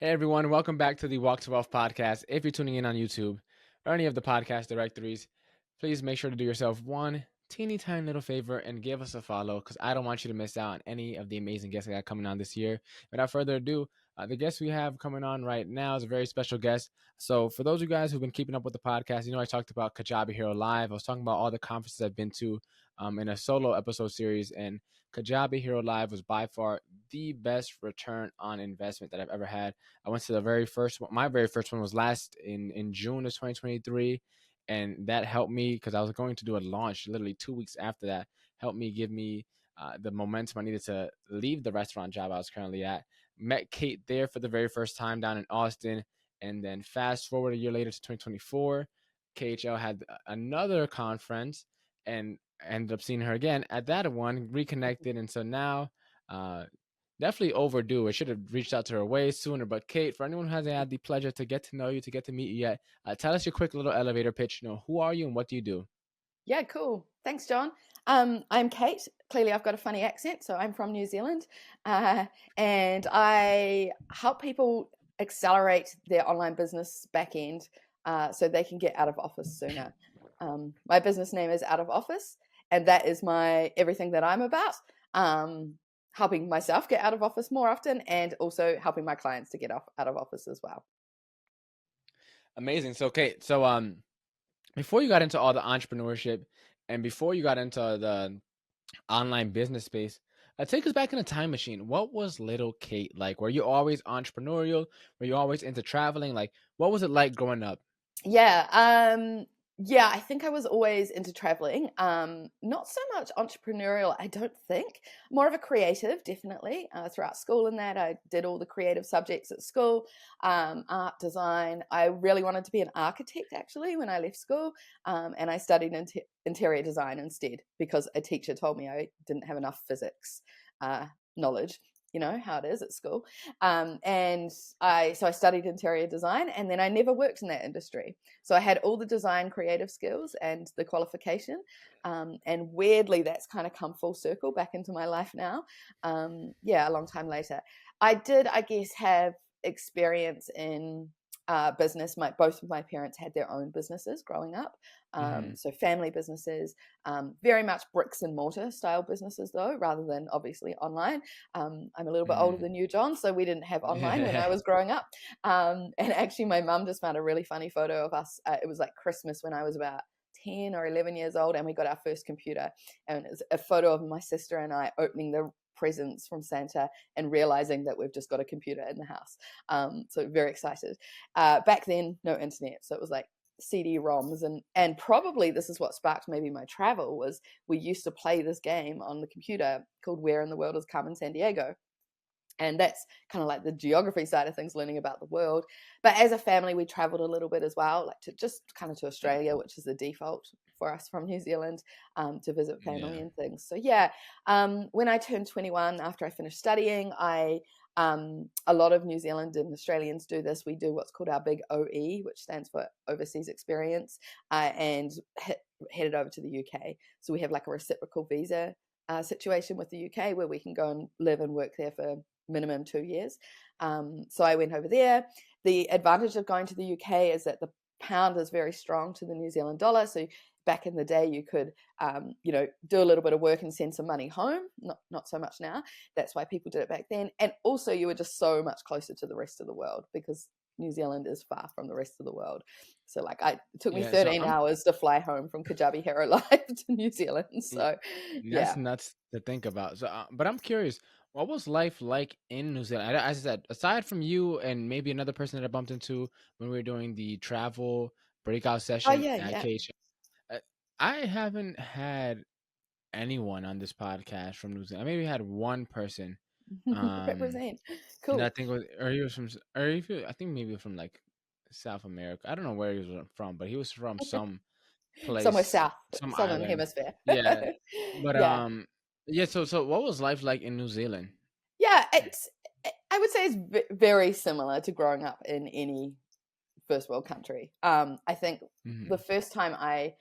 Hey everyone, welcome back to the Walk to Wealth podcast. If you're tuning in on YouTube or any of the podcast directories, please make sure to do yourself one teeny tiny little favor and give us a follow because I don't want you to miss out on any of the amazing guests I got coming on this year. Without further ado, the guest we have coming on right now is a very special guest. So, for those of you guys who've been keeping up with the podcast, I talked about Kajabi Hero Live. I was talking about all the conferences I've been to in a solo episode series, and Kajabi Hero Live was by far the best return on investment that I've ever had. I went to the very first one. My very first one was last in June of 2023, and that helped me because I was going to do a launch literally 2 weeks after that. Helped me give me the momentum I needed to leave the restaurant job I was currently at. Met Kate there for the very first time down in Austin, and then fast forward a year later to 2024, KHL had another conference, and ended up seeing her again at that one, reconnected, and so now. Definitely overdue. I should have reached out to her way sooner. But Kate, for anyone who hasn't had the pleasure to get to know you, to get to meet you yet, tell us your quick little elevator pitch. Who are you and what do you do? Yeah, cool. Thanks, John. I'm Kate. Clearly, I've got a funny accent, so I'm from New Zealand, uh, and I help people accelerate their online business back end so they can get out of office sooner. My business name is Out of Office, and that is my everything that I'm about. Um, Helping myself get out of office more often, and also helping my clients to get out of office as well. Amazing. So Kate, before you got into all the entrepreneurship and before you got into the online business space, take us back in a time machine. What was little Kate like? Were you always entrepreneurial? Were you always into traveling? Like, what was it like growing up? Yeah, yeah, I think I was always into traveling. Not so much entrepreneurial, I don't think. More of a creative, definitely. Throughout school and that, I did all the creative subjects at school, art, design. I really wanted to be an architect actually when I left school, and I studied interior design instead because a teacher told me I didn't have enough physics uh, knowledge. You know how it is at school. And I studied interior design, and then I never worked in that industry. So I had all the design creative skills and the qualification, and weirdly that's kind of come full circle back into my life now. Yeah, a long time later. I did, I guess, have experience in business. Both of my parents had their own businesses growing up, Hmm. so family businesses, very much bricks and mortar style businesses though, rather than obviously online. I'm a little bit older Hmm. than you, John, so we didn't have online when I was growing up. And actually, my mum just found a really funny photo of us. It was like Christmas when I was about 10 or 11 years old, and we got our first computer. And it's a photo of my sister and I opening the presents from Santa and realizing that we've just got a computer in the house. So very excited. Back then, no internet, so it was like CD-ROMs, and probably this is what sparked maybe my travel was we used to play this game on the computer called Where in the World is Carmen Sandiego, and that's kind of like the geography side of things, learning about the world. But as a family, we traveled a little bit as well, like to just kind of to Australia, which is the default for us from New Zealand, to visit family Yeah. and things. So yeah, when I turned 21 after I finished studying, a lot of New Zealand and Australians do this. We do what's called our big OE, which stands for overseas experience, and headed over to the UK. So we have like a reciprocal visa situation with the UK where we can go and live and work there for minimum 2 years. So I went over there. The advantage of going to the UK is that the pound is very strong to the New Zealand dollar. So back in the day, you could, do a little bit of work and send some money home. Not so much now. That's why people did it back then. And also, you were just so much closer to the rest of the world because New Zealand is far from the rest of the world. So it took me Yeah. So 13 I'm hours to fly home from Kajabi Hero Live to New Zealand. So That's yeah. nuts to think about. But I'm curious, what was life like in New Zealand? As I said, aside from you and maybe another person that I bumped into when we were doing the travel breakout Oh session yeah, at yeah. KH, I haven't had anyone on this podcast from New Zealand. I maybe had one person, um, Represent. and I Cool. think or he was from, I think maybe from like South America. I don't know where he was from, but he was from some Somewhere place, south, some southern island. hemisphere. Yeah, but Yeah. yeah. So what was life like in New Zealand? Yeah, I would say it's very similar to growing up in any first world country. I think the Hmm. first time I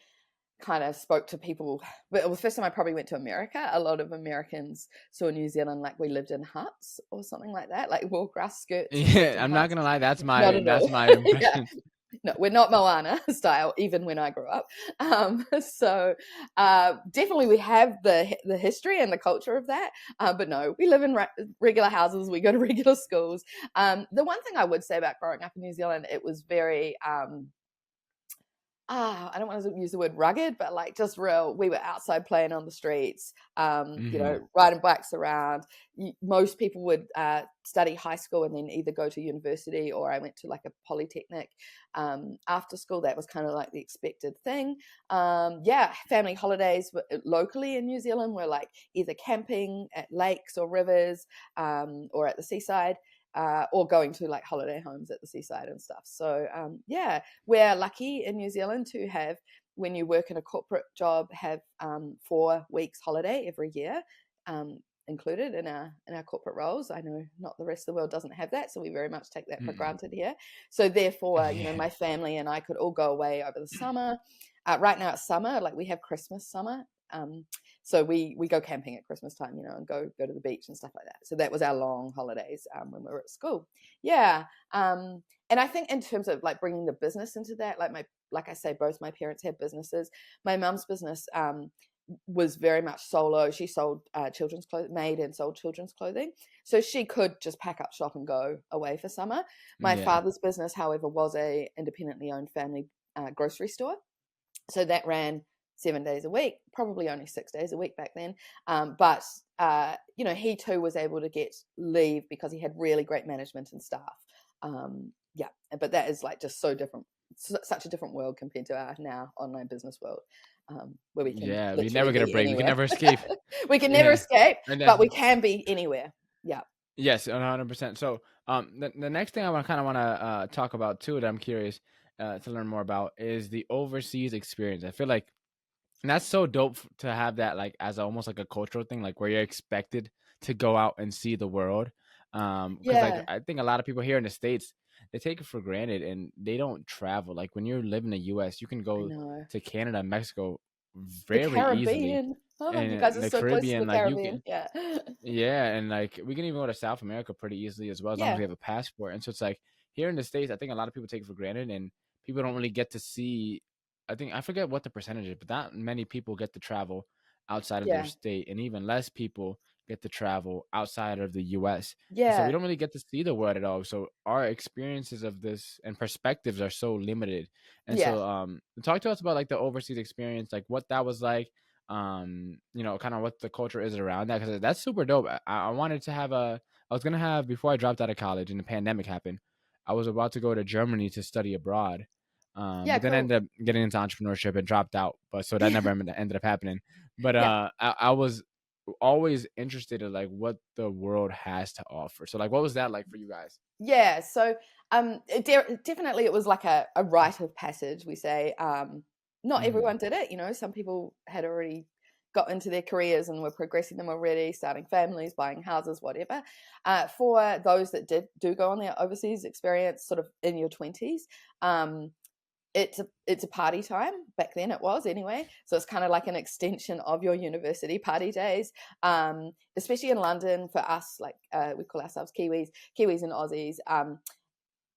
kind of spoke to people. But it was the first time I probably went to America. A lot of Americans saw New Zealand like we lived in huts or something like that, like wore grass skirts and lived Yeah, in I'm not huts. gonna lie, Not at that's all. my Yeah. impression. No, we're not Moana style, even when I grew up. So definitely we have the history and the culture of that. But no, we live in regular houses. We go to regular schools. The one thing I would say about growing up in New Zealand, it was very I don't want to use the word rugged, but like just real. We were outside playing on the streets, Hmm. riding bikes around. Most people would study high school and then either go to university, or I went to like a polytechnic after school. That was kind of like the expected thing. Yeah, family holidays locally in New Zealand were like either camping at lakes or rivers, or at the seaside. Or going to like holiday homes at the seaside and stuff. So yeah, we're lucky in New Zealand to have, when you work in a corporate job, have 4 weeks holiday every year included in our corporate roles. I know not the rest of the world doesn't have that, so we very much take that for Mm-mm. granted here. So therefore, Yeah. my family and I could all go away over the summer. Right now it's summer, like we have Christmas summer. So we go camping at Christmas time, and go to the beach and stuff like that. So that was our long holidays when we were at school. Yeah. And I think in terms of like bringing the business into that, like I say, both my parents had businesses. My mum's business was very much solo. She sold children's clothes, made and sold children's clothing. So she could just pack up shop and go away for summer. My Yeah. father's business, however, was a independently owned family grocery store. So that ran 7 days a week, probably only 6 days a week back then. But he too was able to get leave because he had really great management and staff. Yeah, but that is like just so different, such a different world compared to our now online business world, where we can Yeah, we never literally get a be break. We can anywhere. never escape. We can never Yeah. escape, And but we then can be anywhere. Yeah, yes, 100%. So, the next thing I wanna talk about too that I'm curious to learn more about is the overseas experience. I feel like and that's so dope to have that like as almost like a cultural thing, like where you're expected to go out and see the world. Because like yeah, I think a lot of people here in the States, they take it for granted and they don't travel. Like when you live in the US, you can I go know. to Canada, Mexico The very easily. Caribbean. Oh, you guys And are the so close to Caribbean, the like you Caribbean. can Yeah, yeah, and like we can even go to South America pretty easily as long as yeah, we have a passport. And so it's like here in the States, I think a lot of people take it for granted and people don't really get to see. I think I forget what the percentage is, but not many people get to travel outside of their yeah, state, and even less people get to travel outside of the US. And so we yeah, don't really get to see the world at all. So our experiences of this and perspectives are so limited. And yeah. so talk to us about like the overseas experience, like what that was like, kind of what the culture is around that because that's super dope. I wanted to have I was gonna have before I dropped out of college and the pandemic happened. I was about to go to Germany to study abroad, Yeah, but then cool. ended up getting into entrepreneurship and dropped out. But so that never ended up happening. But Yeah. I was always interested in like what the world has to offer. So like, what was that like for you guys? Yeah. So definitely it was like a rite of passage, we say. Not Hmm. everyone did it, some people had already got into their careers and were progressing them already, starting families, buying houses, whatever. For those that do go on their overseas experience sort of in your 20s, um, it's a party time. Back then it was anyway, so it's kind of like an extension of your university party days, especially in London. For us, like we call ourselves Kiwis and Aussies,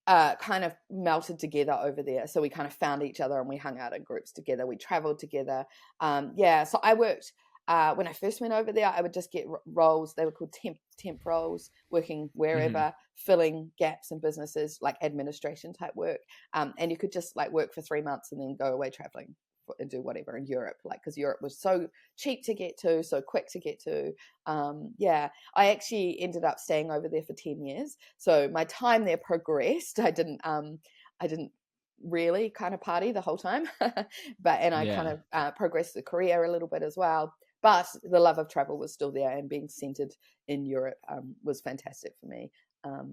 kind of melted together over there. So we kind of found each other and we hung out in groups together. We traveled together. Yeah, so I worked when I first went over there. I would just get roles. They were called temp roles, working Hmm. wherever, filling gaps in businesses, like administration type work. And you could just like work for 3 months and then go away traveling and do whatever in Europe, like because Europe was so cheap to get to, so quick to get to. Yeah, I actually ended up staying over there for 10 years. So my time there progressed. I didn't really kind of party the whole time, and I kind Yeah. of progressed the career a little bit as well. But the love of travel was still there, and being centered in Europe was fantastic for me.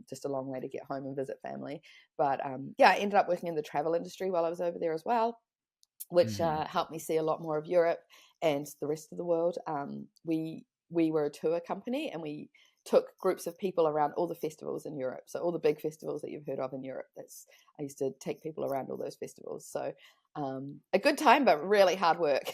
Just a long way to get home and visit family. But yeah, I ended up working in the travel industry while I was over there as well, which Hmm. helped me see a lot more of Europe and the rest of the world. We were a tour company, and we took groups of people around all the festivals in Europe. So all the big festivals that you've heard of in Europe. I used to take people around all those festivals. So a good time, but really hard work.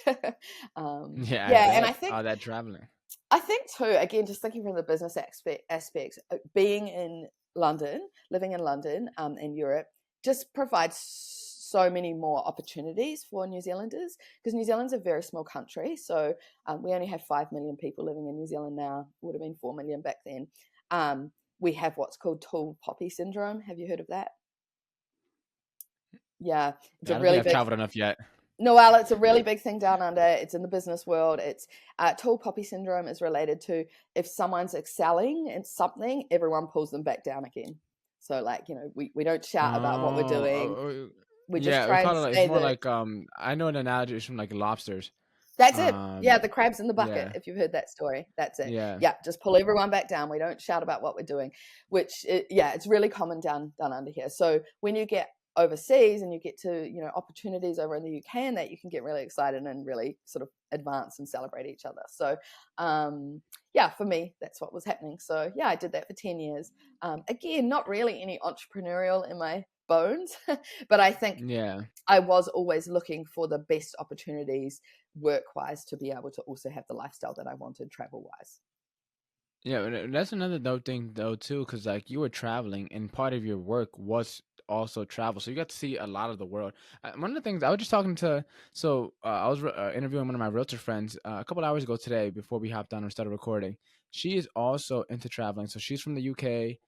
Yeah, I Yeah, and bet all that traveling. I think too, again, just thinking from the business aspect, being in London, living in London, in Europe, just provides so many more opportunities for New Zealanders, because New Zealand's a very small country. So we only have 5 million people living in New Zealand now. Would have been 4 million back then. We have what's called tall poppy syndrome. Have you heard of that? Yeah, it's Yeah, a I don't think really I've big. traveled enough yet. No, well, it's a really big thing down under. It's in the business world. It's tall poppy syndrome is related to if someone's excelling in something, everyone pulls them back down again. So, like, we don't shout about what we're doing. We just Yeah, we try and call it like, it's stay more the. like I know an analogy is from like lobsters. That's it. Yeah, Um, the crabs in the bucket. yeah, If you've heard that story, that's it. yeah, Yeah, just pull everyone back down. We don't shout about what we're doing, yeah, it's really common down under here. So when you get overseas and you get to opportunities over in the UK and that, you can get really excited and really sort of advance and celebrate each other. So yeah, for me that's what was happening. So yeah, I did that for 10 years. Again, not really any entrepreneurial in my bones, but I think yeah. I was always looking for the best opportunities work-wise to be able to also have the lifestyle that I wanted travel-wise. Yeah, and that's another dope thing though too, because like you were traveling, and part of your work was also travel, so you got to see a lot of the world. One of the things I was just talking to, I was interviewing one of my realtor friends a couple hours ago today before we hopped on and started recording. She is also into traveling, so she's from the UK,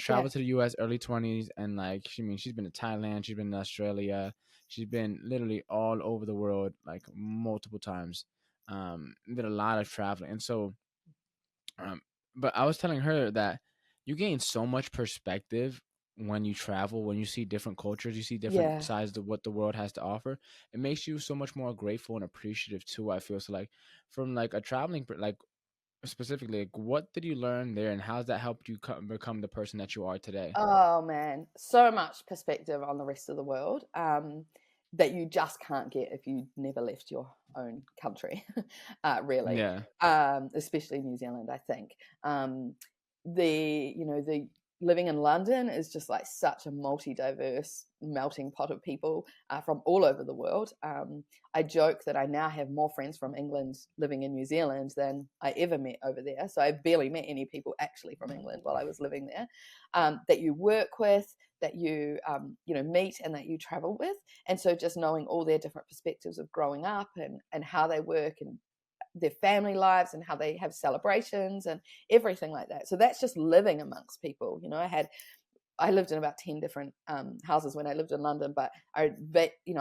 Yeah. traveled to the US early 20s, and like she's been to Thailand, she's been to Australia, she's been literally all over the world like multiple times. Did a lot of traveling, and so um, but I was telling her that you gain so much perspective when you travel, when you see different cultures, you see different Yeah. sides of what the world has to offer. It makes you so much more grateful and appreciative too. I feel so like from like a traveling, like specifically, like what did you learn there, and how's that helped you become the person that you are today? Oh man, so much perspective on the rest of the world, that you just can't get if you never left your own country, really. Yeah, Especially New Zealand, I think. The living in London is just like such a multi-diverse melting pot of people from all over the world. I joke that I now have more friends from England living in New Zealand than I ever met over there. So I barely met any people actually from England while I was living there, that you work with, that you meet, and that you travel with. And so just knowing all their different perspectives of growing up and how they work and their family lives and how they have celebrations and everything like that. So that's just living amongst people. I lived in about 10 different houses when I lived in London, but I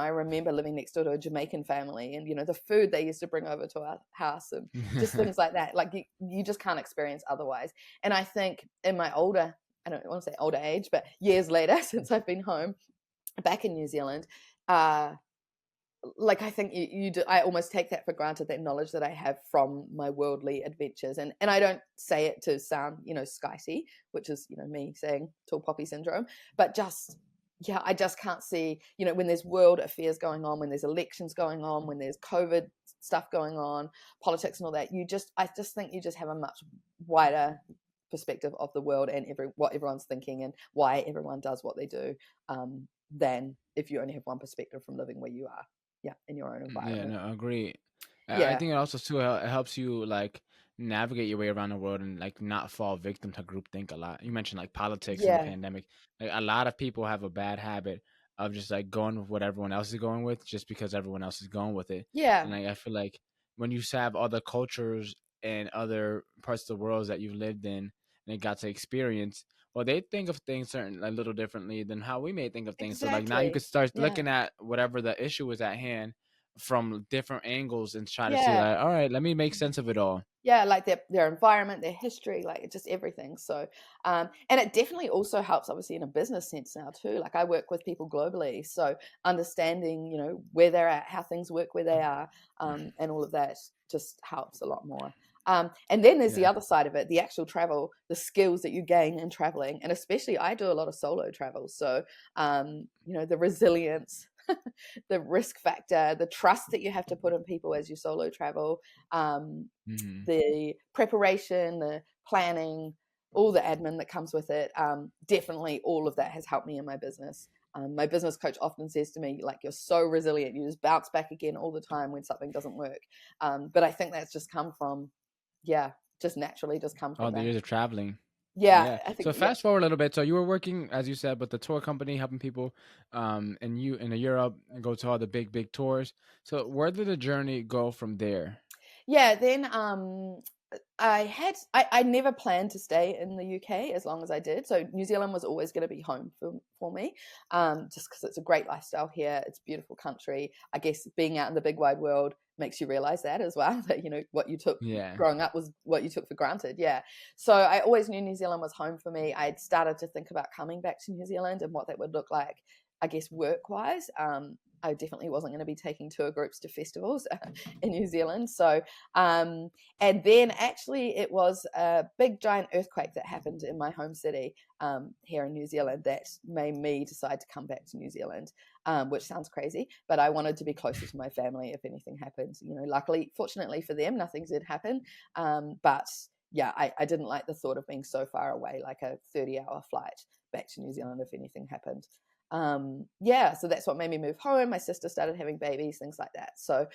remember living next door to a Jamaican family, and the food they used to bring over to our house and just things like that. Like you just can't experience otherwise. And I think in my older, I don't want to say older age, but years later since I've been home back in New Zealand, like I think I almost take that for granted, that knowledge that I have from my worldly adventures, and I don't say it to sound skitey, which is me saying tall poppy syndrome, but just yeah, I just can't see when there's world affairs going on, when there's elections going on, when there's COVID stuff going on, politics and all that. I just think you just have a much wider perspective of the world and what everyone's thinking and why everyone does what they do, than if you only have one perspective from living where you are, yeah, in your own yeah, environment. no, I agree. I Yeah, think it also too it helps you like navigate your way around the world and like not fall victim to groupthink a lot. You mentioned like politics and the yeah, pandemic. Like a lot of people have a bad habit of just like going with what everyone else is going with just because everyone else is going with it. yeah, And like I feel like when you have other cultures and other parts of the world that you've lived in and got to experience, well, they think of things certain a little differently than how we may think of things. So like now you could exactly. start Yeah, looking at whatever the issue is at hand from different angles and try to see yeah, like, all right, let me make sense of it all. yeah, like their environment, their history, like just everything. So and it definitely also helps obviously in a business sense now too. Like I work with people globally, so understanding where they're at, how things work where they are, and all of that just helps a lot more. And then there's the Yeah. other side of it, the actual travel, the skills that you gain in traveling. And especially I do a lot of solo travel. So, the resilience, the risk factor, the trust that you have to put in people as you solo travel, um, Hmm. the preparation, the planning. all the admin that comes with it. Definitely all of that has helped me in my business. My business coach often says to me, like, you're so resilient, you just bounce back again all the time when something doesn't work. But I think that's just come from, yeah, just naturally just come All from the that. years of traveling. Yeah, Yeah. I think, So yeah. fast forward a little bit. So you were working, as you said, with the tour company, helping people, and you in Europe and go to all the big tours. So where did the journey go from there? Yeah, then I never planned to stay in the UK as long as I did. So New Zealand was always going to be home for me, just because it's a great lifestyle here. It's a beautiful country. I guess being out in the big wide world makes you realize that as well, that, what you took Yeah. growing up was what you took for granted. Yeah. So I always knew New Zealand was home for me. I had started to think about coming back to New Zealand and what that would look like, I guess, work wise. I definitely wasn't going to be taking tour groups to festivals in New Zealand. So, and then actually it was a big giant earthquake that happened in my home city, here in New Zealand, that made me decide to come back to New Zealand, which sounds crazy, but I wanted to be closer to my family if anything happened. Luckily, fortunately for them, nothing did happen. But yeah, I didn't like the thought of being so far away, like a 30-hour flight back to New Zealand if anything happened. Yeah, so that's what made me move home. My sister started having babies, things like that. So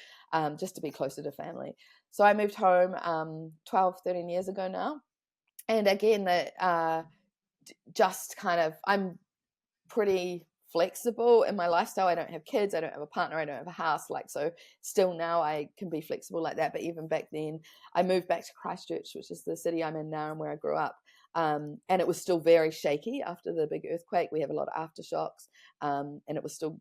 just to be closer to family. So I moved home 12, 13 years ago now. And again, that just kind of, I'm pretty flexible in my lifestyle. I don't have kids, I don't have a partner, I don't have a house. Like, so still now I can be flexible like that. But even back then, I moved back to Christchurch, which is the city I'm in now and where I grew up. And it was still very shaky after the big earthquake. We have a lot of aftershocks, and it was still,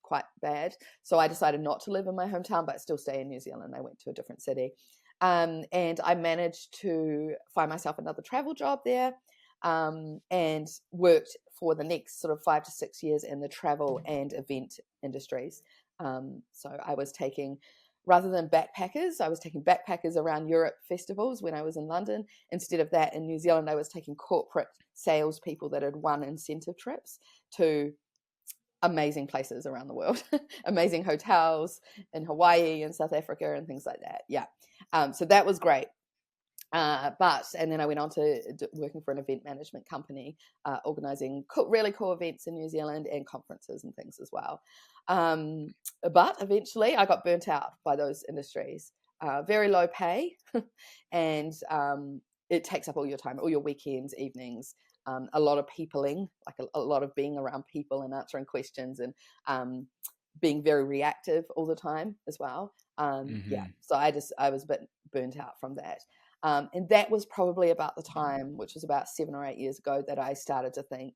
quite bad. So I decided not to live in my hometown, but still stay in New Zealand. I went to a different city. And I managed to find myself another travel job there, and worked for the next sort of 5 to 6 years in the travel and event industries. So I was taking, rather than backpackers, I was taking backpackers around Europe festivals when I was in London. Instead of that, in New Zealand, I was taking corporate salespeople that had won incentive trips to amazing places around the world, amazing hotels in Hawaii and South Africa and things like that. Yeah. So that was great. And then I went on to working for an event management company, organizing really cool events in New Zealand and conferences and things as well. But eventually I got burnt out by those industries. Very low pay, and it takes up all your time, all your weekends, evenings, a lot of peopling, like a lot of being around people and answering questions, and being very reactive all the time as well. Yeah, Hmm. so I was a bit burnt out from that. And that was probably about the time, which was about 7 or 8 years ago, that I started to think,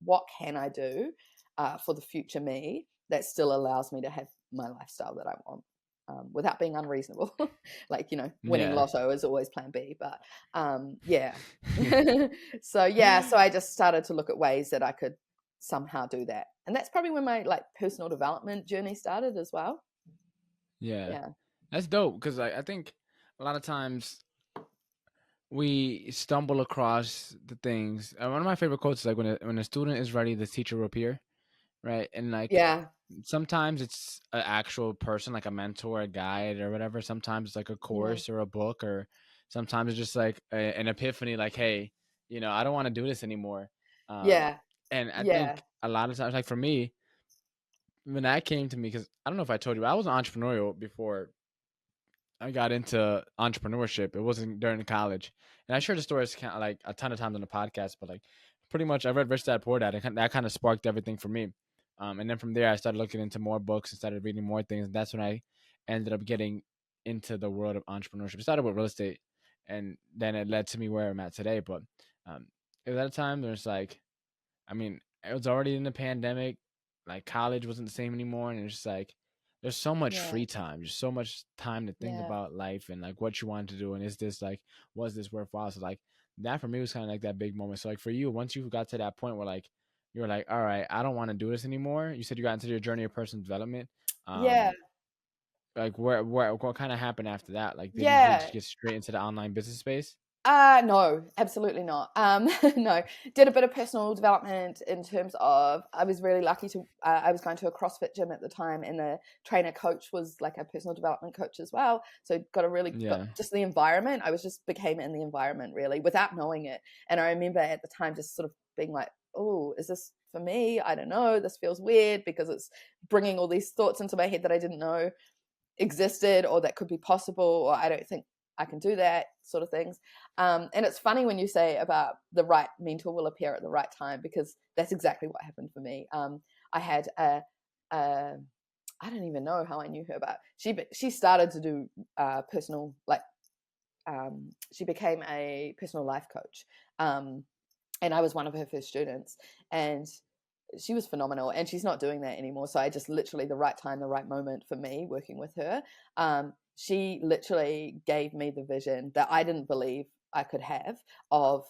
what can I do for the future me that still allows me to have my lifestyle that I want, without being unreasonable? Like, winning Yeah. lotto is always plan B, but yeah. So I just started to look at ways that I could somehow do that. And that's probably when my like personal development journey started as well. Yeah. Yeah. That's dope because I think a lot of times we stumble across the things. One of my favorite quotes is like when a student is ready, the teacher will appear, right? And like Yeah. sometimes it's an actual person, like a mentor, a guide, or whatever. Sometimes it's like a Yeah. course or a book, or sometimes it's just like an epiphany, like, hey, I don't want to do this anymore. Um, Yeah. and I Yeah. think a lot of times, like for me, when that came to me, because I don't know if I told you, I was entrepreneurial before I got into entrepreneurship. It wasn't during college, and I shared the stories kind of like a ton of times on the podcast. But like, pretty much, I read Rich Dad Poor Dad, and that kind of sparked everything for me. And then from there, I started looking into more books and started reading more things. And that's when I ended up getting into the world of entrepreneurship. It started with real estate, and then it led to me where I'm at today. But um, at that time, there's like, I mean, it was already in the pandemic. Like college wasn't the same anymore, and it's just like there's so much Yeah. free time, just so much time to think Yeah. about life and like what you want to do, and is this like was this worthwhile? So like that for me was kind of like that big moment. So like for you, once you got to that point where like you were like, all right, I don't want to do this anymore. You said you got into your journey of personal development. Yeah. Um, like what kind of happened after that? Like did you Yeah. just get straight into the online business space? No, absolutely not. No, did a bit of personal development in terms of I was really lucky to I was going to a CrossFit gym at the time, and the trainer coach was like a personal development coach as well. So got Yeah. just the environment. I was just became in the environment really without knowing it. And I remember at the time just sort of being like, oh, is this for me? I don't know. This feels weird because it's bringing all these thoughts into my head that I didn't know existed or that could be possible, or I don't think I can do that, sort of things. And it's funny when you say about the right mentor will appear at the right time, because that's exactly what happened for me. I had a I don't even know how I knew her, but she started to do personal, like she became a personal life coach, um, and I was one of her first students, and she was phenomenal, and she's not doing that anymore. So I just literally the right time, the right moment for me working with her. She literally gave me the vision that I didn't believe I could have of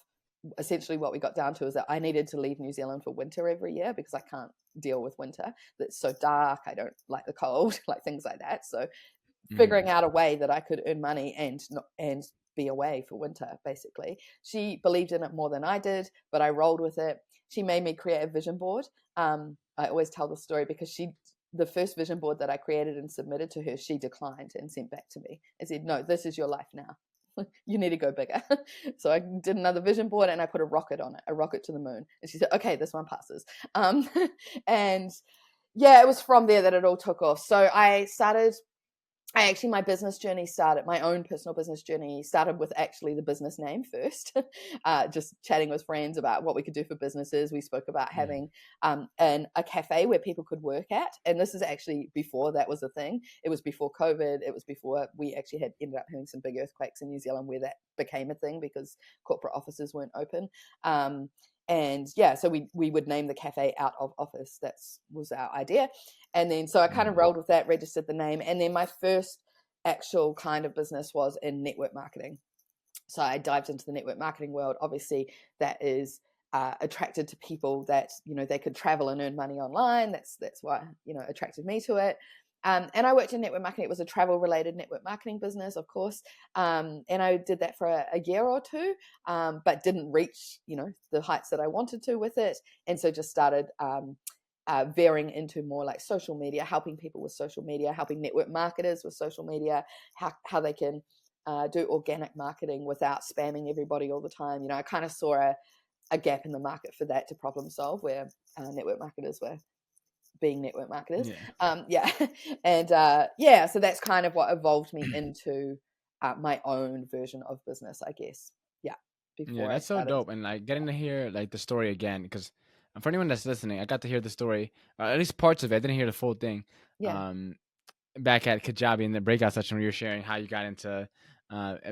essentially what we got down to is that I needed to leave New Zealand for winter every year because I can't deal with winter. That's so dark. I don't like the cold, like things like that. So Mm. figuring out a way that I could earn money and not, and be away for winter, basically. She believed in it more than I did, but I rolled with it. She made me create a vision board. I always tell the story because the first vision board that I created and submitted to her, she declined and sent back to me and said, no, this is your life now. You need to go bigger. So I did another vision board and I put a rocket on it, a rocket to the moon. And she said, okay, this one passes. And yeah, it was from there that it all took off. So my business journey started, my own personal business journey started with actually the business name first. Just chatting with friends about what we could do for businesses. We spoke about Mm. having a cafe where people could work at. And this is actually before that was a thing. It was before COVID. It was before we actually had ended up having some big earthquakes in New Zealand where that became a thing because corporate offices weren't open. And yeah, so we would name the cafe Out of Office. That was our idea. And then so I kind of Mm. rolled with that, registered the name. And then my first actual kind of business was in network marketing. So I dived into the network marketing world. Obviously, that is attracted to people that they could travel and earn money online. That's why attracted me to it. And I worked in network marketing. It was a travel related network marketing business, of course. And I did that for a year or two, but didn't reach the heights that I wanted to with it. And so just started veering into more like social media, helping people with social media, helping network marketers with social media, how they can do organic marketing without spamming everybody all the time. I kind of saw a gap in the market for that to problem solve, where network marketers were being network marketers. Yeah. Yeah. And so that's kind of what evolved me into my own version of business, I guess. Yeah. Yeah, Before I that's so started. dope. And like getting to hear like the story again, because for anyone that's listening, I got to hear the story, at least parts of it. I didn't hear the full thing. Yeah. Um, Back at Kajabi in the breakout session where you're sharing how you got into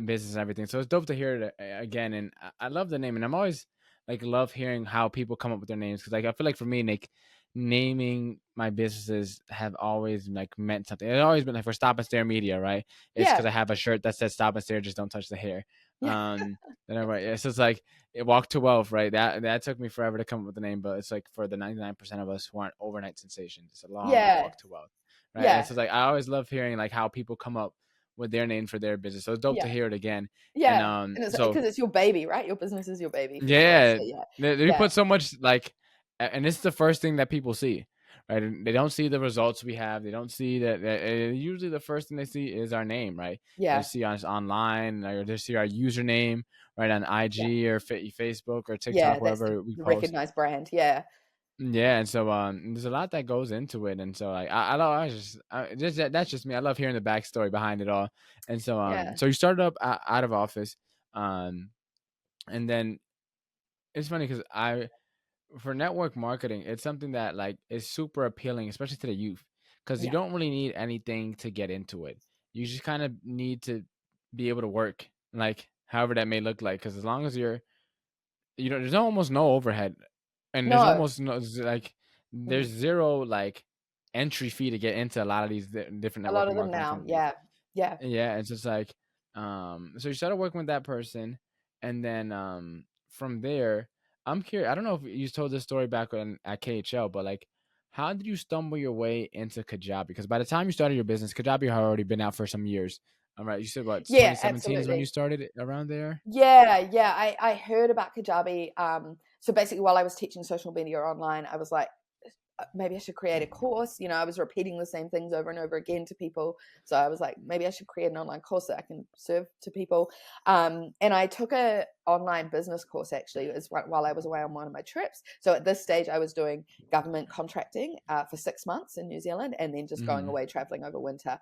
business and everything. So it's dope to hear it again. And I love the name, and I'm always like love hearing how people come up with their names because like I feel like for me, like naming my businesses have always like meant something. It's always been like for Stop and Stare Media, right? It's because Yeah. I have a shirt that says Stop and Stare, just don't touch the hair. Yeah. Um, it's just like it Walk to Wealth, right? That took me forever to come up with the name, but it's like for the 99% of us who aren't overnight sensations, it's a long Yeah. walk to wealth, right? And Yeah. so like I always love hearing like how people come up with their name for their business. So it's dope to Yeah. hear it again. And Yeah. And it's so because it's your baby, right? Your business is your baby for sure. yeah, So yeah. they Yeah. put so much like, and this is the first thing that people see, right? And they don't see the results we have. They don't see that. Usually, the first thing they see is our name, right? They Yeah. see us online, or they see our username, right, on Yeah. IG or Facebook or Yeah. TikTok, That's wherever we the post. recognized brand. Yeah. Yeah, and so there's a lot that goes into it, and so like I love that's just me. I love hearing the backstory behind it all, and so Yeah. so you started up out of office, um, and then it's funny because I for network marketing, it's something that like is super appealing, especially to the youth, because you Yeah. don't really need anything to get into it. You just kind of need to be able to work, like however that may look like, because as long as there's almost no overhead, and there's No. almost no like there's Mhm. zero like entry fee to get into a lot of these different A lot networking of them marketing now. companies. Yeah. Yeah. Yeah, it's just like so you started working with that person, and then from there, I'm curious. I don't know if you told this story back when at KHL, but like how did you stumble your way into Kajabi? Because by the time you started your business, Kajabi had already been out for some years. All right. You said what? Yeah, 2017 is when you absolutely. started it, around there. Yeah. I heard about Kajabi. So basically, while I was teaching social media online, I was like, maybe I should create a course. I was repeating the same things over and over again to people. So I was like, maybe I should create an online course that I can serve to people. And I took a online business course actually. It was while I was away on one of my trips. So at this stage, I was doing government contracting for 6 months in New Zealand, and then just going Mm-hmm. away traveling over winter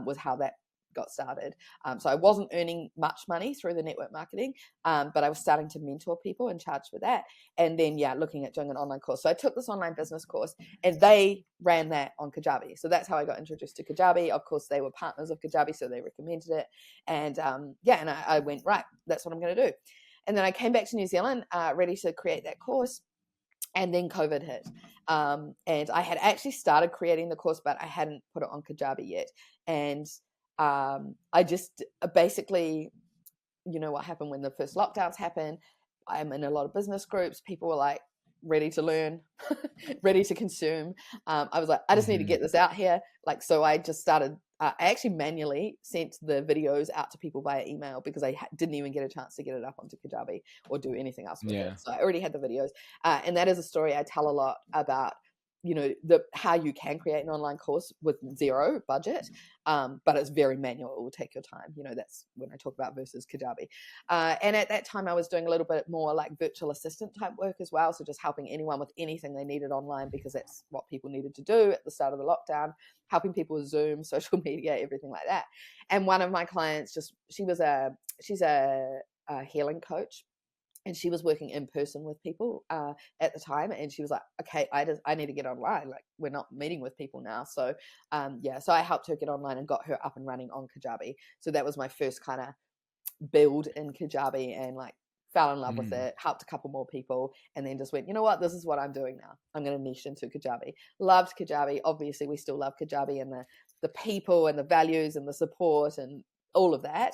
was how that got started. So I wasn't earning much money through the network marketing, but I was starting to mentor people and charge for that. And then, yeah, looking at doing an online course. So I took this online business course and they ran that on Kajabi. So that's how I got introduced to Kajabi. Of course, they were partners of Kajabi, so they recommended it. And yeah, and I went, right, that's what I'm going to do. And then I came back to New Zealand ready to create that course. And then COVID hit. And I had actually started creating the course, but I hadn't put it on Kajabi yet. And I just basically, what happened when the first lockdowns happened. I'm in a lot of business groups. People were like ready to learn, ready to consume. I was like, I just need to Mm-hmm. get this out here. Like, so I just started. I actually manually sent the videos out to people via email because I didn't even get a chance to get it up onto Kajabi or do anything else with it. Yeah. So I already had the videos, and that is a story I tell a lot about. How you can create an online course with zero budget, but it's very manual. It will take your time. That's when I talk about versus Kajabi. And at that time, I was doing a little bit more like virtual assistant type work as well. So just helping anyone with anything they needed online because that's what people needed to do at the start of the lockdown, helping people with Zoom, social media, everything like that. And one of my clients, she's a healing coach, and she was working in person with people at the time, and she was like, okay, I need to get online, like we're not meeting with people now. So so I helped her get online and got her up and running on Kajabi. So that was my first kind of build in Kajabi, and like fell in love with Mm-hmm. it, helped a couple more people, and then just went, you know what, this is what I'm doing now. I'm going to niche into Kajabi. Loved Kajabi. Obviously we still love Kajabi, and the people and the values and the support and all of that.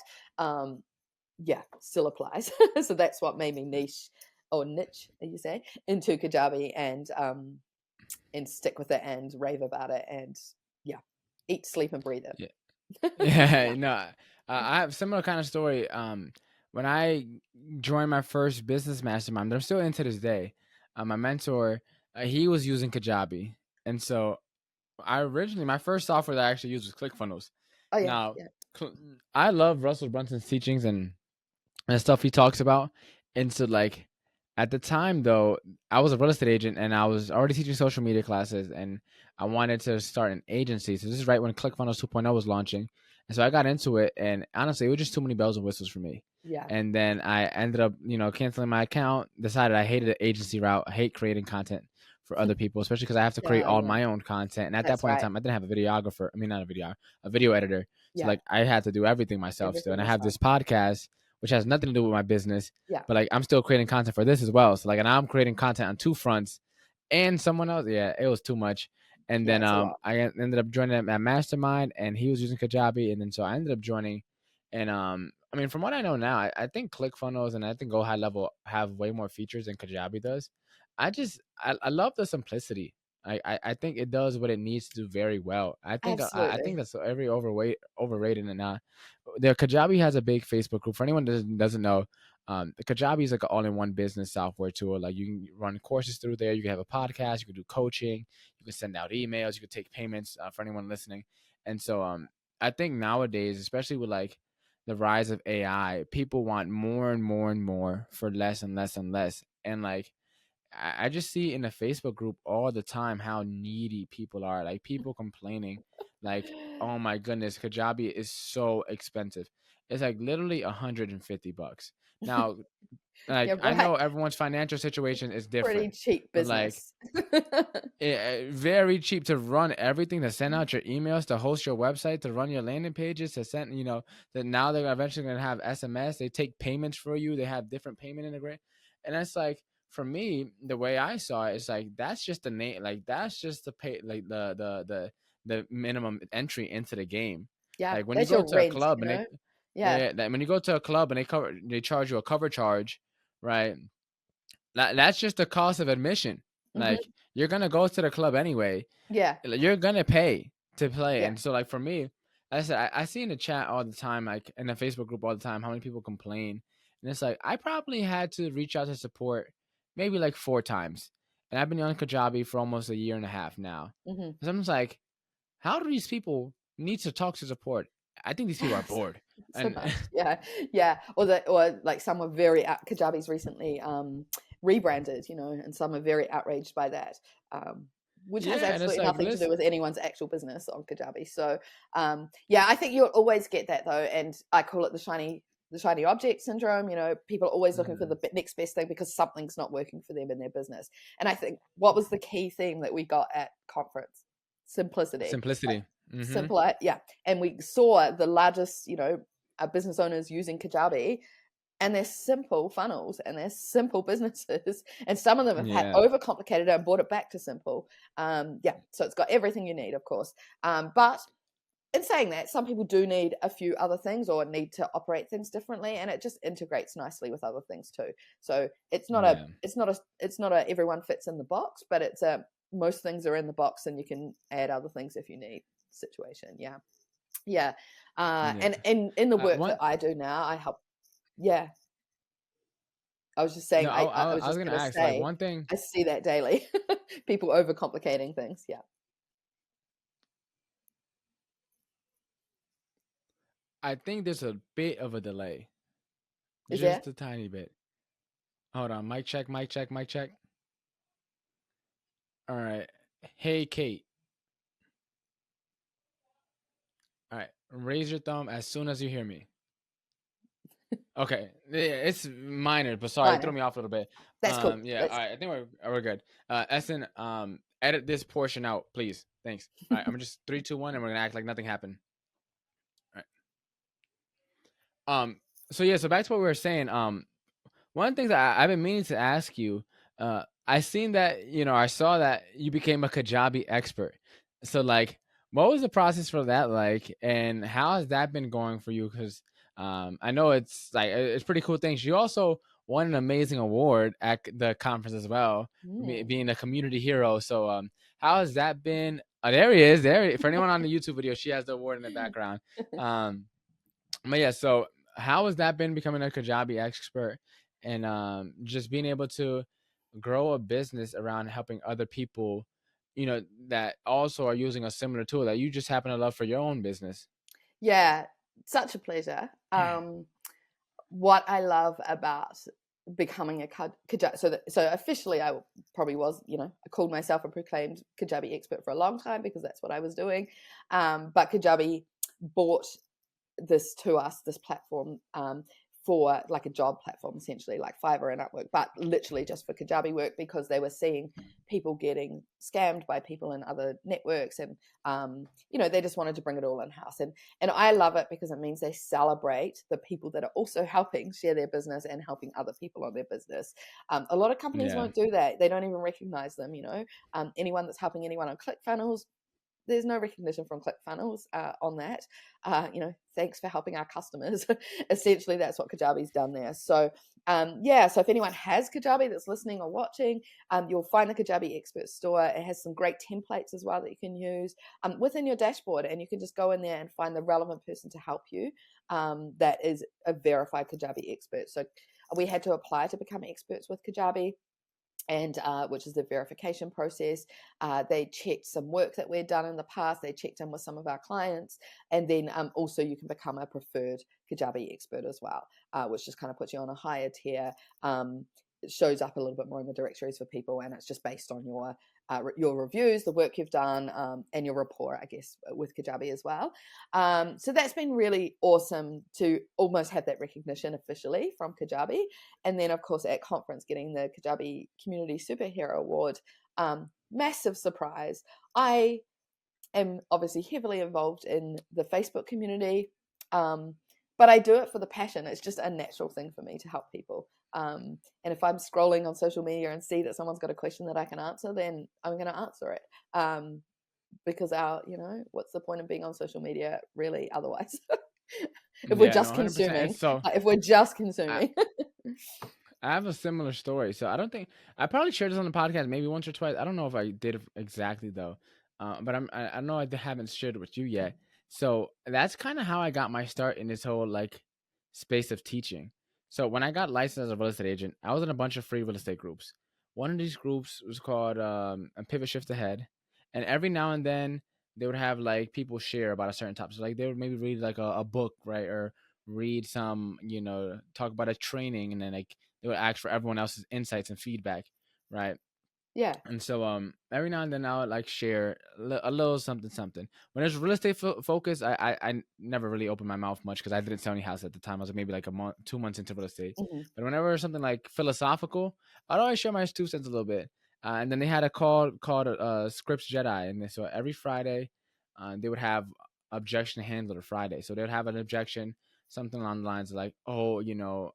Yeah, still applies. So that's what made me niche, or niche, as you say, into Kajabi, and stick with it and rave about it, and yeah, eat, sleep, and breathe Yeah. it. Yeah. Yeah. No, I have similar kind of story. When I joined my first business mastermind, that I'm still in to this day. My mentor, he was using Kajabi, and so I originally my first software that I actually used was ClickFunnels. Oh yeah, Now, yeah. cl- I love Russell Brunson's teachings and stuff he talks about. And so, like, at the time, though, I was a real estate agent and I was already teaching social media classes and I wanted to start an agency. So, this is right when ClickFunnels 2.0 was launching. And so, I got into it. And honestly, it was just too many bells and whistles for me. Yeah. And then I ended up, canceling my account, decided I hated the agency route. I hate creating content for other people, especially because I have to create Yeah, all yeah. my own content. And at that That's point in right. time, I didn't have a videographer. I mean, not a video editor. So, Yeah. like, I had to do everything myself still. Everything And I have yourself. this podcast which has nothing to do with my business, Yeah. but like I'm still creating content for this as well. So like, and I'm creating content on two fronts, and someone else. Yeah, it was too much. And Yeah, then it's a lot. I ended up joining at Mastermind, and he was using Kajabi, and then so I ended up joining. And I mean, from what I know now, I think ClickFunnels and I think Go High Level have way more features than Kajabi does. I love the simplicity. I think it does what it needs to do very well. I think Absolutely. that's overrated, and the Kajabi has a big Facebook group. For anyone that doesn't know, the Kajabi is like an all-in-one business software tool. Like you can run courses through there. You can have a podcast. You can do coaching. You can send out emails. You can take payments for anyone listening. And so, I think nowadays, especially with like the rise of AI, people want more and more and more for less and less and less. And like I just see in the Facebook group all the time how needy people are. Like people complaining, like, "Oh my goodness, Kajabi is so expensive. It's like literally $150." Now, Yeah, like I right. know everyone's financial situation is Pretty different, cheap but like business. very cheap to run everything, to send out your emails, to host your website, to run your landing pages, to send, that now they're eventually going to have SMS. They take payments for you. They have different payment integrate. And that's like, for me, the way I saw it, it's like, that's just the name. Like, that's just the pay, like the minimum entry into the game. Yeah, Like when you that's go your to a rent, club you and know? Yeah. yeah, when you go to a club and they charge you a cover charge, right? That's just the cost of admission. Like Mhm. you're gonna go to the club anyway. Yeah. Like, you're gonna pay to play, Yeah. and so like for me, I said I see in the chat all the time, like in the Facebook group all the time, how many people complain, and it's like I probably had to reach out to support maybe like 4 times, and I've been on Kajabi for almost a year and a half now. Hmm. So I'm just like, how do these people need to talk to support? I think these people are so, bored, so and much, yeah, yeah. Or like some are very Kajabi's recently rebranded, and some are very outraged by that, which has yeah, and it's absolutely like, nothing to do listen, with anyone's actual business on Kajabi. So yeah, I think you'll always get that though, and I call it the shiny object syndrome. People are always looking for mhm, the next best thing because something's not working for them in their business. And I think what was the key theme that we got at conference? Simplicity. simplicity. Hmm. Simpler, yeah. And we saw the largest, business owners using Kajabi, and they're simple funnels and they're simple businesses. And some of them have had Yeah, overcomplicated it and brought it back to simple. Yeah, so it's got everything you need, of course. But in saying that, some people do need a few other things or need to operate things differently, and it just integrates nicely with other things too. So yeah, it's not a everyone fits in the box, but it's a most things are in the box, and you can add other things if you need situation. Yeah, yeah. yeah. And in the work that One, I do now, I help. Yeah, I was just no, saying. I, I I, was I was just gonna gonna ask, like, say, one thing. I see that daily. People overcomplicating things. Yeah, I think there's a bit of a delay, is there? just a tiny bit. Hold on, mic check, mic check, mic check. All right. Hey, Kate. All right. Raise your thumb as soon as you hear me. Okay. Yeah, it's minor, but sorry, it threw Minor. me off a little bit. That's cool. Yeah. All That's right. I think we're good. Essen, edit this portion out, please. Thanks. All right. I'm gonna just 3, 2, 1, and we're gonna act like nothing happened. All right. So yeah. So back to what we were saying. One of the things that I've been meaning to ask you, I seen that I saw that you became a Kajabi expert. So like, what was the process for that like, and how has that been going for you? Because I know it's like it's pretty cool things. You also won an amazing award at the conference as well, for mm. being a community hero. So how has that been? There he is. There for anyone on the YouTube video, she has the award in the background. Um, but yeah, so how has that been becoming a Kajabi expert and just being able to grow a business around helping other people, that also are using a similar tool that you just happen to love for your own business? Yeah, such a pleasure. What I love about becoming a Kajabi, so officially I probably was, I called myself a proclaimed Kajabi expert for a long time because that's what I was doing. But Kajabi bought this platform, for like a job platform, essentially like Fiverr and Upwork, but literally just for Kajabi work because they were seeing people getting scammed by people in other networks, and they just wanted to bring it all in house. And I love it because it means they celebrate the people that are also helping share their business and helping other people on their business. A lot of companies Yeah. won't do that. They don't even recognize them. Anyone that's helping anyone on ClickFunnels, there's no recognition from ClickFunnels on that. Thanks for helping our customers. Essentially, that's what Kajabi's done there. So, yeah. So if anyone has Kajabi that's listening or watching, you'll find the Kajabi Expert store. It has some great templates as well that you can use within your dashboard, and you can just go in there and find the relevant person to help you. That is a verified Kajabi expert. So we had to apply to become experts with Kajabi, and which is the verification process. They checked some work that we'd done in the past. They checked in with some of our clients, and then also you can become a preferred Kajabi expert as well, which just kind of puts you on a higher tier. It shows up a little bit more in the directories for people, and it's just based on your reviews, the work you've done, and your rapport, I guess, with Kajabi as well. So that's been really awesome to almost have that recognition officially from Kajabi. And then, of course, at conference, getting the Kajabi Community Superhero Award. Massive surprise. I am obviously heavily involved in the Facebook community, but I do it for the passion. It's just a natural thing for me to help people. And if I'm scrolling on social media and see that someone's got a question that I can answer, then I'm going to answer it. Because what's the point of being on social media really otherwise? if we're Yeah, no, just 100%. And consuming, so if we're just I, consuming. I have a similar story. So I don't think I probably shared this on the podcast maybe once or twice. I don't know if I did it exactly though. But I know I haven't shared it with you yet. So that's kind of how I got my start in this whole like space of teaching. So when I got licensed as a real estate agent, I was in a bunch of free real estate groups. One of these groups was called a Pivot Shift Ahead, and every now and then they would have like people share about a certain topic. So like they would maybe read like a book, right, or read some, talk about a training, and then like they would ask for everyone else's insights and feedback, right? Yeah. And so every now and then I would like share a little something something. When there's real estate focus, I never really opened my mouth much because I didn't sell any house at the time. I was like maybe like a month, 2 months into real estate. Hmm. But whenever there's something like philosophical, I'd always share my 2 cents a little bit. And then they had a call called Scripts Jedi, and so every Friday, they would have objection handler Friday. So they would have an objection, something along the lines of like, oh, yeah,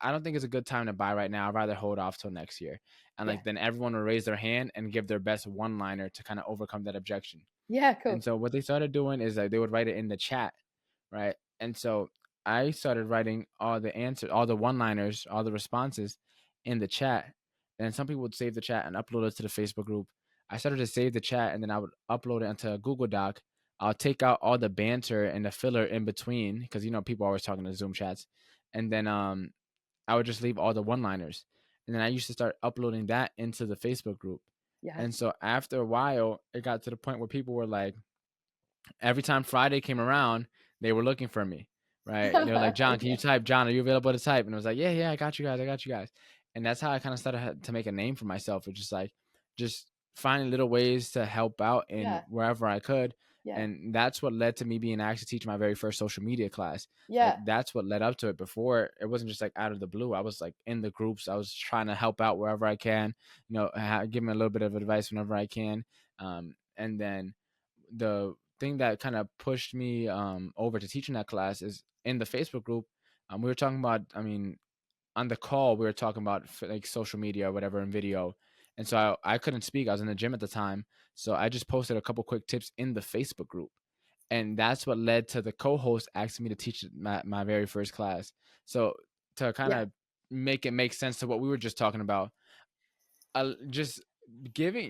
I don't think it's a good time to buy right now. I'd rather hold off till next year. And Yeah. like then everyone would raise their hand and give their best one liner to kind of overcome that objection. Yeah. Cool. And so what they started doing is like they would write it in the chat, right? And so I started writing all the answers, all the one liners, all the responses in the chat. And some people would save the chat and upload it to the Facebook group. I started to save the chat and then I would upload it into a Google Doc. I'll take out all the banter and the filler in between because people are always talking to Zoom chats. And then I would just leave all the one liners. And then I used to start uploading that into the Facebook group. Yeah. And so after a while, it got to the point where people were like, every time Friday came around, they were looking for me, right? And they were like, John, can you Yeah. type? John, are you available to type? And I was like, yeah, I got you guys. I got you guys. And that's how I kind of started to make a name for myself. It's just like, just finding little ways to help out in Yeah. wherever I could. Yeah. And that's what led to me being asked to teach my very first social media class. Like Yeah. that's what led up to it. Before it wasn't just like out of the blue. I was like in the groups. I was trying to help out wherever I can. Give me a little bit of advice whenever I can. And then the thing that kind of pushed me over to teaching that class is in the Facebook group. We were talking about, I mean, on the call, we were talking about like social media or whatever in video. And so I couldn't speak. I was in the gym at the time. So I just posted a couple quick tips in the Facebook group. And that's what led to the co-host asking me to teach my very first class. So to kind Yeah. of make it make sense to what we were just talking about, just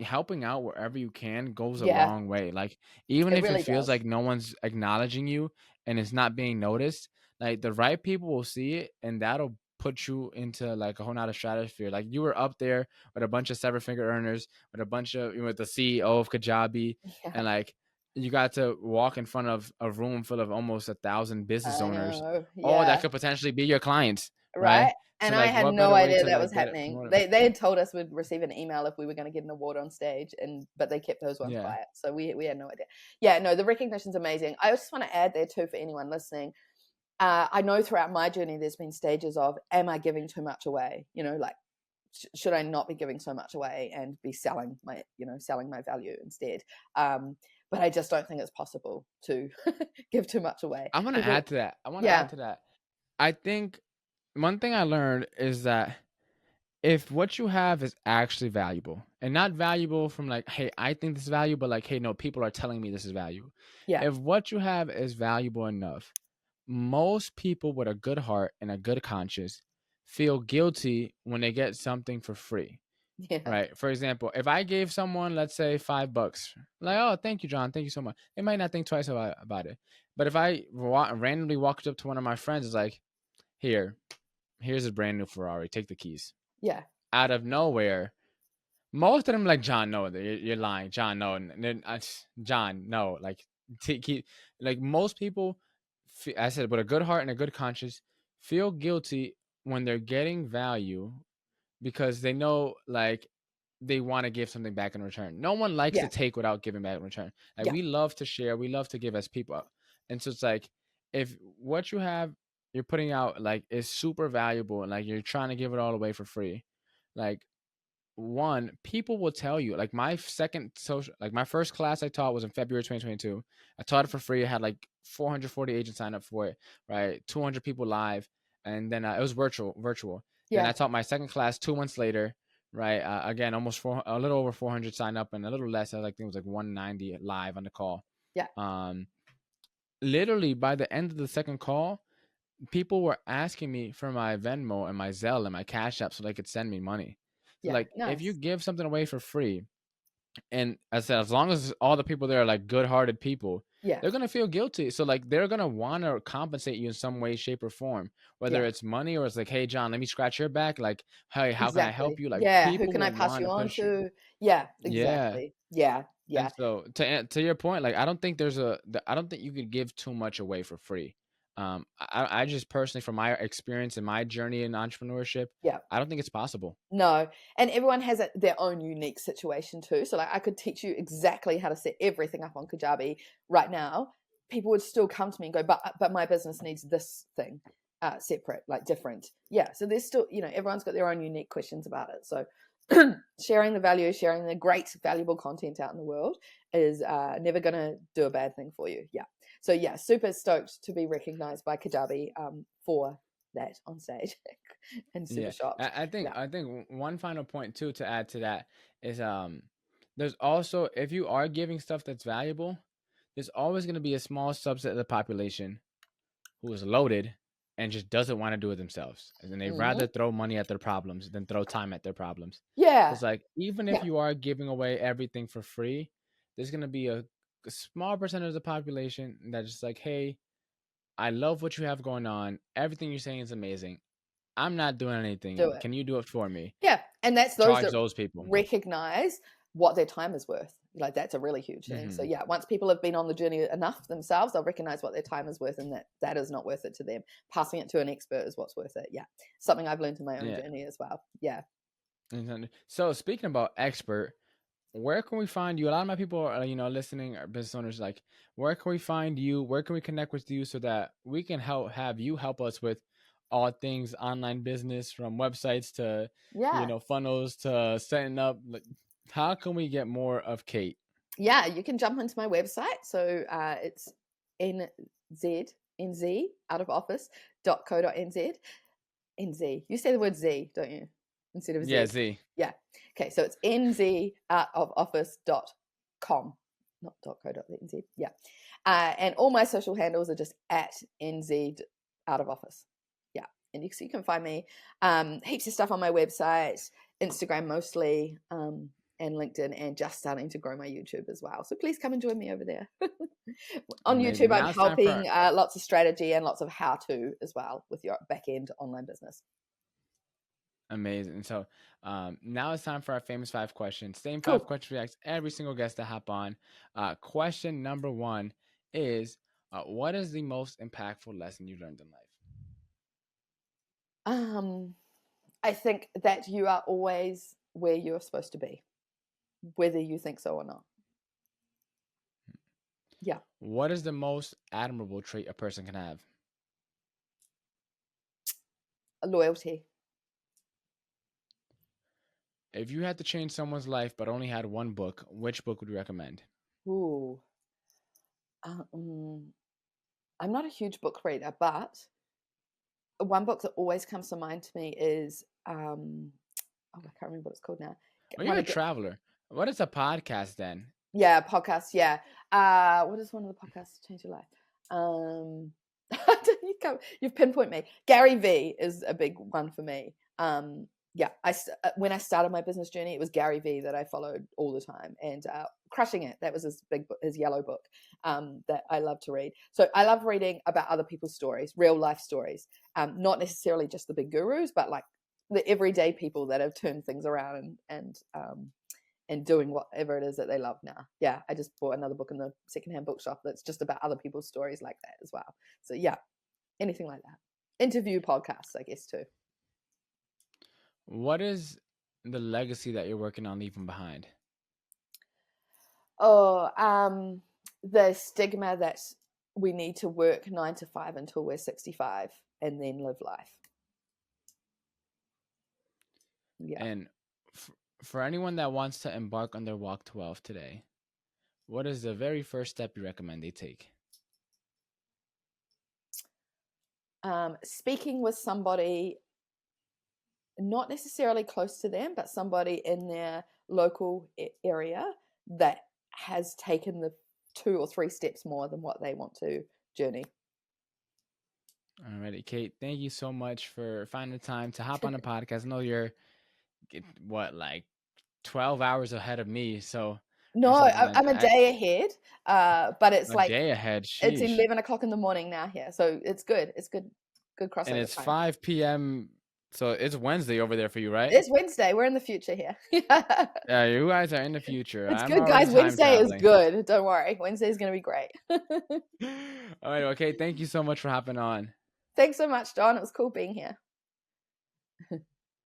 helping out wherever you can goes a Yeah. long way. Like even It if it really feels does. like no one's acknowledging you and it's not being noticed, like the right people will see it and that'll put you into like a whole nother stratosphere. Like you were up there with a bunch of seven figure earners, with a bunch of with the CEO of Kajabi, Yeah. and like you got to walk in front of a room full of almost 1,000 business I owners, know. all that Yeah. could potentially be your clients, right? Right? So And I like had what no better way idea to that like was get it happening. promoted? They had told us we'd receive an email if we were going to get an award on stage, but they kept those ones Yeah. quiet, so we had no idea. Yeah, no, the recognition's amazing. I just want to add there too for anyone listening. I know throughout my journey, there's been stages of, am I giving too much away? Like, should I not be giving so much away and be selling my value instead? But I just don't think it's possible to give too much away. I want to People, add to that. yeah, I think one thing I learned is that if what you have is actually valuable and not valuable from like, hey, I think this is valuable, but like, hey, no, people are telling me this is valuable. yeah, If what you have is valuable enough, most people with a good heart and a good conscience feel guilty when they get something for free. yeah, Right. For example, if I gave someone, let's say, $5, like, oh, thank you, John. Thank you so much. They might not think twice about it. But if I randomly walked up to one of my friends, it's like, here's a brand new Ferrari. Take the keys. yeah, Out of nowhere, most of them like, John, no, you're lying. John, no. John, no. Like, keep, like most people, I said, with a good heart and a good conscience, feel guilty when they're getting value because they know like they want to give something back in return. No one likes to yeah, take without giving back in return. Like yeah, we love to share, we love to give as people. And so it's like if what you have you're putting out like is super valuable and like you're trying to give it all away for free, like one, people will tell you like my first class I taught was in February 2022. I taught it for free. I had like 440 agents sign up for it, right? 200 people live, and then it was virtual. Then I yeah, taught my second class 2 months later, right? Again, a little over 400 sign up and a little less. I think it was like 190 live on the call. yeah, Um, Literally by the end of the second call, people were asking me for my Venmo and my Zelle and my Cash App so they could send me money. So yeah. like if you Nice. give something away for free, and I said as long as all the people there are like good-hearted people, Yeah. they're gonna feel guilty. So like they're gonna want to compensate you in some way, shape, or form, whether Yeah. it's money or it's like, hey John, let me scratch your back. Like, hey, how can I help Exactly. you? Like Yeah. Who people can I will pass want you to on push you. to? Yeah. Yeah. Exactly. Yeah. And Yeah. so to your point, like I don't think I don't think you could give too much away for free. I just personally, from my experience and my journey in entrepreneurship, Yeah. I don't think it's possible. No, and everyone has their own unique situation too. So, like, I could teach you exactly how to set everything up on Kajabi right now. People would still come to me and go, but my business needs this thing separate, like different. Yeah. So there's still, everyone's got their own unique questions about it. So sharing the value, sharing the great, valuable content out in the world is never going to do a bad thing for you. Yeah. So yeah, super stoked to be recognized by Kajabi for that on stage and super Yeah, shocked. Yeah. I think one final point too to add to that is there's also, if you are giving stuff that's valuable, there's always going to be a small subset of the population who is loaded and just doesn't want to do it themselves, and they'd Hmm. rather throw money at their problems than throw time at their problems. So Yeah. it's like, even if Yeah. you are giving away everything for free, there's going to be a small percentage of the population that's just like, hey, I love what you have going on, everything you're saying is amazing, I'm not doing Do anything. it. Can you do it for me? Yeah. And that's those Charge that those people. recognize what their time is worth. Like, that's a really huge thing. So Mhm. yeah, once people have been on the journey enough themselves, they'll recognize what their time is worth, and that is not worth it to them. Passing it to an expert is what's worth it. Yeah. Something I've learned in my own Yeah. journey as well. Yeah. So speaking about expert, where can we find you? A lot of my people are, listening, are business owners. Like, where can we find you? Where can we connect with you so that we can have you help us with all things online business, from websites to, Yeah. funnels to setting up. Like, how can we get more of Kate? Yeah. You can jump into my website. So it's nz out of office.co.nz. NZ. You say the word Z, don't you? Instead of Yeah, Z. Z. Yeah. Okay, so it's nzoutofoffice.com, not .co.nz. Yeah. And all my social handles are just at nz out of office. Yeah. And so you can find me heaps of stuff on my website, Instagram mostly, and LinkedIn, and just starting to grow my YouTube as well. So please come and join me over there. On YouTube, Amazing. I'm Now it's time for helping lots of strategy and lots of how to as well with your back end online business. Amazing. So now it's time for our famous 5 questions. Same 5 questions we ask every single guest to hop on. Question number 1 is, what is the most impactful lesson you learned in life? I think that you are always where you're supposed to be, whether you think so or not. Yeah. What is the most admirable trait a person can have? Loyalty. If you had to change someone's life but only had one book, which book would you recommend? Ooh. Um, I'm not a huge book reader, but one book that always comes to mind to me is I can't remember what it's called now. Well, One you're a of the traveler. What is a podcast then? Yeah, podcast. Yeah. What is one of the podcasts to change your life? Um, you've pinpoint me. Gary V is a big one for me. Yeah, when I started my business journey, it was Gary V that I followed all the time, and Crushing It. That was his big book, his yellow book, that I love to read. So I love reading about other people's stories, real life stories, not necessarily just the big gurus, but like the everyday people that have turned things around and doing whatever it is that they love now. Yeah, I just bought another book in the secondhand bookshop that's just about other people's stories like that as well. So yeah, anything like that. Interview podcasts, I guess, too. What is the legacy that you're working on leaving behind? Oh, the stigma that we need to work 9 to 5 until we're 65 and then live life. Yeah. And for anyone that wants to embark on their walk to wealth today, what is the very first step you recommend they take? Speaking with somebody not necessarily close to them, but somebody in their local area that has taken the 2 or 3 steps more than what they want to journey. Alrighty, Kate, thank you so much for finding the time to hop on the podcast. I know you're like 12 hours ahead of me, so No, or something like I'm a that? day ahead, but it's A like day ahead. it's Sheesh. 11 o'clock in the morning now here, so it's good. It's good And crossover it's time. 5 p.m. So it's Wednesday over there for you, right? It's Wednesday. We're in the future here. Yeah. Yeah, you guys are in the future. It's I'm good, already guys. time Wednesday is traveling. good. Don't worry. Wednesday is going to be great. All right, okay. Thank you so much for hopping on. Thanks so much, John. It was cool being here.